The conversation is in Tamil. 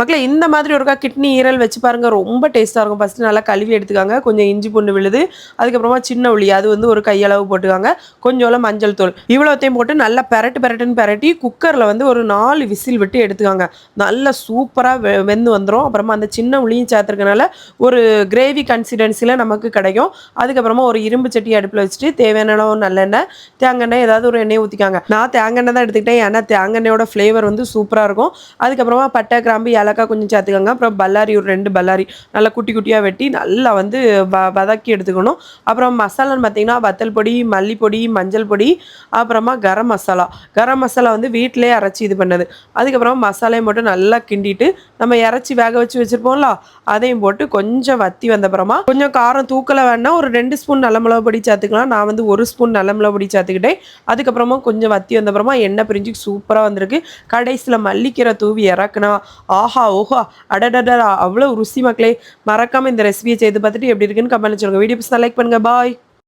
மக்களே இந்த மாதிரி ஒருக்கா கிட்னி ஈரல் வச்சு பாருங்க, ரொம்ப டேஸ்ட்டாக இருக்கும். ஃபஸ்ட்டு நல்லா கழுவி எடுத்துக்காங்க, கொஞ்சம் இஞ்சி பூண்டு விழுது, அதுக்கப்புறமா சின்ன உள்ளி அது வந்து ஒரு கையளவு போட்டுக்காங்க, கொஞ்சோல மஞ்சள் தூள் இவ்வளோத்தையும் போட்டு நல்லா பெரட்டுன்னு பெரட்டி குக்கரில் வந்து ஒரு 4 விசில் விட்டு எடுத்துக்காங்க. நல்லா சூப்பராக வெந்து வந்துடும். அப்புறமா அந்த சின்ன உள்ளியும் சேர்த்துருக்கனால ஒரு கிரேவி கன்சிஸ்டன்சியில் நமக்கு கிடைக்கும். அதுக்கப்புறமா ஒரு இரும்பு சட்டி அடுப்பில் வச்சுட்டு தேவையான அளவு நல்லெண்ணெய், தேங்காய் ஏதாவது ஒரு எண்ணெய் ஊற்றிக்காங்க. நான் தேங்காய் தான் எடுத்துக்கிட்டேன், ஏன்னா தேங்காயோட ஃப்ளேவர் வந்து சூப்பராக இருக்கும். அதுக்கப்புறமா பட்டை கிராம்பு ஏலக்காய் கொஞ்சம் சேர்த்துக்கோங்க. அப்புறம் பல்லாரி ஒரு 2 பல்லாரி நல்லா குட்டி குட்டியாக வெட்டி நல்லா வந்து வதக்கி எடுத்துக்கணும். அப்புறம் மசாலான்னு பார்த்தீங்கன்னா வத்தல் பொடி, மல்லிப்பொடி, மஞ்சள் பொடி, அப்புறமா கரம் மசாலா வந்து வீட்டிலே அரைச்சி இது பண்ணது. அதுக்கப்புறமா மசாலையும் போட்டு நல்லா கிண்டிட்டு நம்ம இறச்சி வேக வச்சு வச்சுருப்போம்ல, அதையும் போட்டு கொஞ்சம் வத்தி வந்தப்புறமா கொஞ்சம் காரம் தூக்கலை வேணா ஒரு 2 ஸ்பூன் நல்ல மிளகு பொடி சேர்த்துக்கலாம். நான் வந்து 1 ஸ்பூன் நல்ல மிளகு பொடி சேர்த்துக்கிட்டேன். அதுக்கப்புறமா கொஞ்சம் வத்தி வந்தப்புறமா எண்ணெய் பிரிஞ்சு சூப்பராக வந்திருக்கு. கடைசியில் மல்லிக்கீரை தூவி இறக்குனா ஆஹா ஓஹா அடடடா அவ்வளோ ருசி மக்களே. மறக்காமல் இந்த ரெசிபியை செய்து பார்த்துட்டு எப்படி இருக்குன்னு கமெண்ட் சொல்லுங்கள். வீடியோ பிடிச்சா லைக் பண்ணுங்கள். பாய்.